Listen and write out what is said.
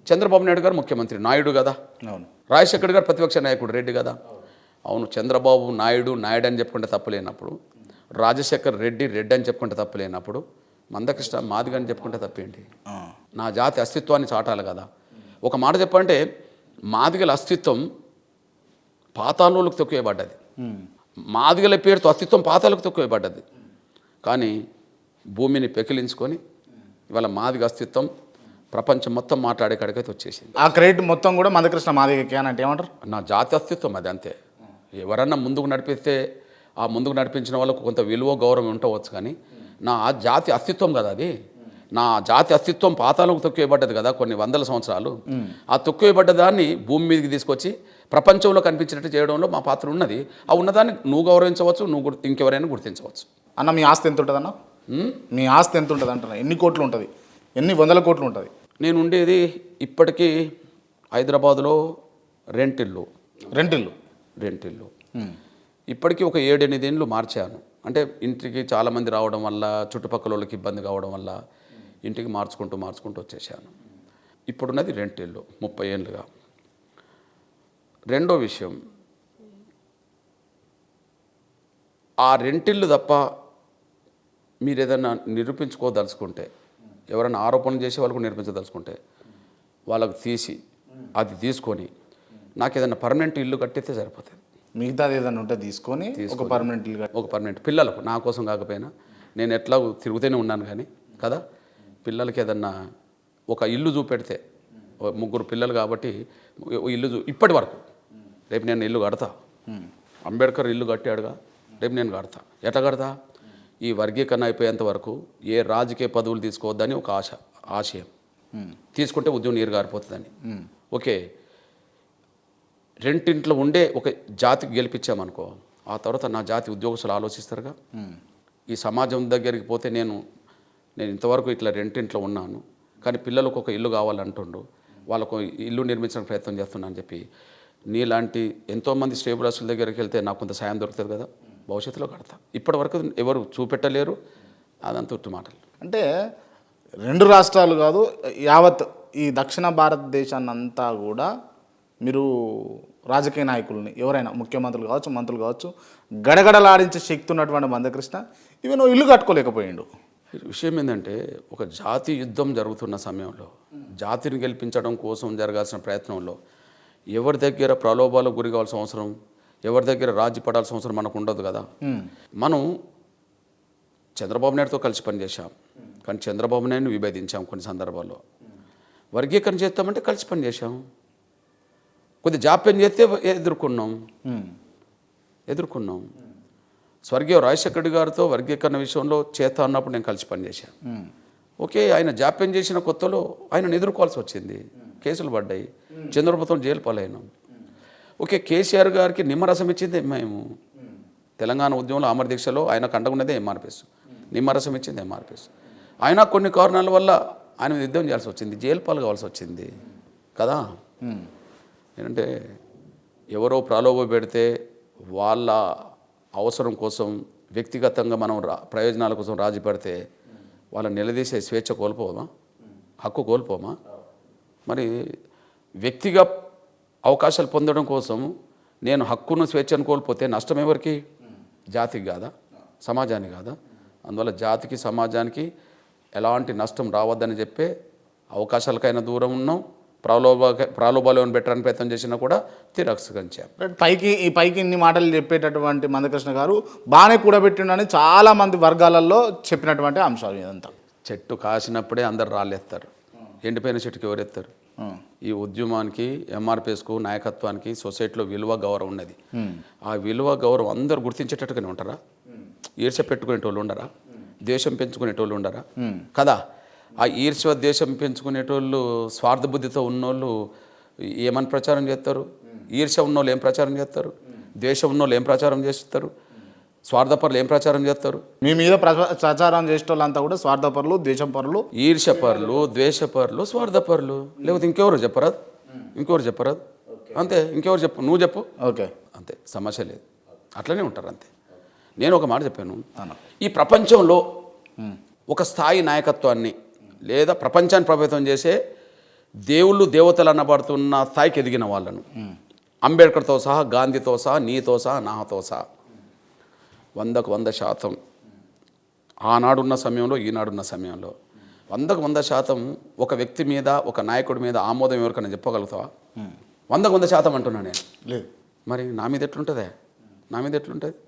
చంద్రబాబు నాయుడు గారు ముఖ్యమంత్రి నాయుడు కదా, అవును. రాజశేఖర్ గారు ప్రతిపక్ష నాయకుడు రెడ్డి కదా. అవును, చంద్రబాబు నాయుడు అని చెప్పుకుంటే తప్పులేనప్పుడు, రాజశేఖర్ రెడ్డి అని చెప్పుకుంటే తప్పులేనప్పుడు, మందకృష్ణ మాదిగ అని చెప్పుకుంటే తప్పేంటి? నా జాతి అస్తిత్వాన్ని చాటాలి కదా. ఒక మాట చెప్పంటే మాదిగల అస్తిత్వం పాతాళాలకు తొక్కివేయబడ్డది. మాదిగల పేరుతో అస్తిత్వం పాతాలకు తొక్కివేయబడ్డది. కానీ భూమిని పెకిలించుకొని ఇవాళ మాదిగ అస్తిత్వం ప్రపంచం మొత్తం మాట్లాడే కాడికైతే వచ్చేసింది. ఆ క్రెడిట్ మొత్తం కూడా మందకృష్ణ మాదిగకి అని అంటే ఏమంటారు? నా జాతి అస్తిత్వం అది అంతే. ఎవరన్నా ముందుకు నడిపిస్తే ఆ ముందుకు నడిపించిన వాళ్ళకు కొంత విలువ గౌరవం ఉండవచ్చు, కానీ నా జాతి అస్తిత్వం కదా అది. నా జాతి అస్తిత్వం పాతాలకు తొక్కివేయబడ్డది కదా కొన్ని వందల సంవత్సరాలు. ఆ తొక్కివేయబడ్డ దాన్ని భూమి మీదకి తీసుకొచ్చి ప్రపంచంలో కనిపించినట్టు చేయడంలో మా పాత్ర ఉన్నది. ఆ ఉన్నదాన్ని నువ్వు గౌరవించవచ్చు, నువ్వు ఇంకెవరైనా గుర్తించవచ్చు. అన్న మీ ఆస్తి ఎంత ఉంటుంది అన్న? మీ ఆస్తి ఎంత ఉంటుంది అంటున్నా? ఎన్ని కోట్లు ఉంటుంది? ఎన్ని వందల కోట్లు ఉంటుంది? నేను ఉండేది ఇప్పటికీ హైదరాబాదులో రెంటిల్లు. ఇప్పటికీ ఒక 7-8 ఏళ్ళు మార్చాను. అంటే ఇంటికి చాలామంది రావడం వల్ల, చుట్టుపక్కల వాళ్ళకి ఇబ్బంది కావడం వల్ల ఇంటికి మార్చుకుంటూ వచ్చేసాను. ఇప్పుడున్నది రెంటిల్లు 30 ఏళ్ళుగా. రెండో విషయం, ఆ రెంటిల్లు తప్ప మీరు ఏదైనా నిరూపించుకోదలుచుకుంటే, ఎవరైనా ఆరోపణలు చేసే వాళ్ళకు నిరూపించదలుచుకుంటే వాళ్ళకు తీసి అది తీసుకొని నాకు ఏదైనా పర్మనెంట్ ఇల్లు కట్టిస్తే సరిపోతుంది. మిగతాది ఏదైనా ఉంటే తీసుకొని ఒక పర్మనెంట్ ఇల్లు, ఒక పర్మనెంట్ పిల్లలకు, నా కోసం కాకపోయినా, నేను ఎట్లా తిరుగుతూనే ఉన్నాను కానీ కదా, పిల్లలకి ఏదన్నా ఒక ఇల్లు చూపెడితే, 3 పిల్లలు కాబట్టి ఇల్లు ఇప్పటి వరకు, రేపు నేను ఇల్లు కడతా. అంబేద్కర్ ఇల్లు కట్టాడుగా, రేపు నేను కడతా. ఎట్లా కడతా? ఈ వర్గీకరణ అయిపోయేంత వరకు ఏ రాజకీయ పదవులు తీసుకోవద్దని ఒక ఆశయం. తీసుకుంటే ఉద్యోగం నీరు గారిపోతుందని. ఓకే, రెంటింట్లో ఉండే ఒక జాతికి గెలిపించామనుకో, ఆ తర్వాత నా జాతి ఉద్యోగస్తులు ఆలోచిస్తారుగా. ఈ సమాజం దగ్గరికి పోతే నేను ఇంతవరకు ఇట్లా రెంటింట్లో ఉన్నాను, కానీ పిల్లలకు ఒక ఇల్లు కావాలంటుండు, వాళ్ళకు ఇల్లు నిర్మించడానికి ప్రయత్నం చేస్తున్నాను అని చెప్పి నీలాంటి ఎంతోమంది స్టేబులర్స్ల దగ్గరికి వెళ్తే నాకు కొంత సాయం దొరుకుతుంది కదా, భవిష్యత్తులో కడతా. ఇప్పటి వరకు ఎవరు చూపెట్టలేరు, అదంతా ఉట్టి మాటలు. అంటే 2 రాష్ట్రాలు కాదు, యావత్ ఈ దక్షిణ భారతదేశాన్ని అంతా కూడా మీరు రాజకీయ నాయకుల్ని, ఎవరైనా ముఖ్యమంత్రులు కావచ్చు, మంత్రులు కావచ్చు, గడగడలాడించే శక్తి ఉన్నటువంటి మందకృష్ణ ఇవి నువ్వు ఇల్లు కట్టుకోలేకపోయిండు. విషయం ఏంటంటే, ఒక జాతి యుద్ధం జరుగుతున్న సమయంలో, జాతిని గెలిపించడం కోసం జరగాల్సిన ప్రయత్నంలో ఎవరి దగ్గర ప్రలోభాలకు గురి కావాల్సిన అవసరం, ఎవరి దగ్గర రాజీ పడాల్సిన అవసరం మనకు ఉండదు కదా. మనం చంద్రబాబు నాయుడుతో కలిసి పనిచేశాం, కానీ చంద్రబాబు నాయుడుని విభేదించాం కొన్ని సందర్భాల్లో. వర్గీకరణ చేస్తామంటే కలిసి పనిచేశాం, కొద్ది జాప్యం చేస్తే ఎదుర్కొన్నాం. స్వర్గీయ రాజశేఖర్ గారితో వర్గీకరణ విషయంలో చేస్తా అన్నప్పుడు నేను కలిసి పనిచేశాను. ఓకే, ఆయన జాప్యం చేసిన కొత్తలో ఆయనను ఎదుర్కోవాల్సి వచ్చింది, కేసులు పడ్డాయి, చంద్రబాబుతో జైలు పాలైనాం. ఓకే, కేసీఆర్ గారికి నిమ్మరసం ఇచ్చింది మేము, తెలంగాణ ఉద్యమంలో అమర దీక్షలో ఆయన కండగున్నదే ఎంఆర్పిఎస్, నిమ్మరసం ఇచ్చింది ఎంఆర్పిఎస్. ఆయన కొన్ని కారణాల వల్ల ఆయన యుద్ధం చేయాల్సి వచ్చింది, జైలు పాలు కావాల్సి వచ్చింది కదా. ఏంటంటే ఎవరో ప్రలోభ పెడితే వాళ్ళ అవసరం కోసం, వ్యక్తిగతంగా మనం ప్రయోజనాల కోసం రాజీ పడితే వాళ్ళని నిలదీసే స్వేచ్ఛ కోల్పోమా, హక్కు కోల్పోమా? మరి వ్యక్తిగా అవకాశాలు పొందడం కోసం నేను హక్కును, స్వేచ్ఛను కోల్పోతే నష్టం ఎవరికి? జాతికి కాదా, సమాజానికి కాదా? అందువల్ల జాతికి, సమాజానికి ఎలాంటి నష్టం రావద్దని చెప్పే అవకాశాలకైనా దూరం ఉన్నాం, ప్రలోభాలను పెట్టడానికి ప్రయత్నం చేసినా కూడా తిరస్కరించాం. పైకి ఇన్ని మాటలు చెప్పేటటువంటి మందకృష్ణ గారు బాగానే కూడబెట్టిండని చాలామంది వర్గాలలో చెప్పినటువంటి అంశాలు ఇదంతా. చెట్టు కాసినప్పుడే అందరు రాళ్ళేస్తారు, ఎండిపోయిన చెట్టుకి ఎవరెత్తారు? ఈ ఉద్యమానికి, ఎంఆర్పిఎస్కు, నాయకత్వానికి సొసైటీలో విలువ గౌరవం ఉన్నది. ఆ విలువ గౌరవం అందరూ గుర్తించేటట్టుగానే ఉంటారా? ఈర్ష్య పెట్టుకునేటోళ్ళు ఉండరా? ద్వేషం పెంచుకునేటోళ్ళు ఉండరా? కదా. ఆ ఈర్ష్య ద్వేషం పెంచుకునేటోళ్ళు, స్వార్థ బుద్ధితో ఉన్నోళ్ళు ఏమని ప్రచారం చేస్తారు? ఈర్ష్య ఉన్నోళ్ళు ఏం ప్రచారం చేస్తారు? ద్వేషం ఉన్నోళ్ళు ఏం ప్రచారం చేస్తారు? స్వార్థపరులు ఏం ప్రచారం చేస్తారు? మీ మీద ప్రచారం చేసేటోళ్ళంతా కూడా స్వార్థపరులు, ద్వేషపరులు, ఈర్ష్యపరులు, ద్వేషపరులు, స్వార్థపరులు. లేకపోతే ఇంకెవరు చెప్పరాదు? అంతే. ఇంకెవరు చెప్పు? నువ్వు చెప్పు. ఓకే, అంతే, సమస్య లేదు. అట్లనే ఉంటారు అంతే. నేను ఒక మాట చెప్పాను, ఈ ప్రపంచంలో ఒక స్థాయి నాయకత్వాన్ని లేదా ప్రపంచాన్ని ప్రభావితం చేసే దేవుళ్ళు దేవతలు అనబడుతున్న స్థాయికి ఎదిగిన వాళ్ళను, అంబేద్కర్తో సహా, గాంధీతో సహా, నీతో సహా, నాతో సహా 100% ఆనాడున్న సమయంలో ఈనాడున్న సమయంలో 100% ఒక వ్యక్తి మీద, ఒక నాయకుడి మీద ఆమోదం ఎవరికైనా చెప్పగలుగుతావా? 100% అంటున్నా నేను. లేదు. మరి నా మీద ఎట్లుంటుంది?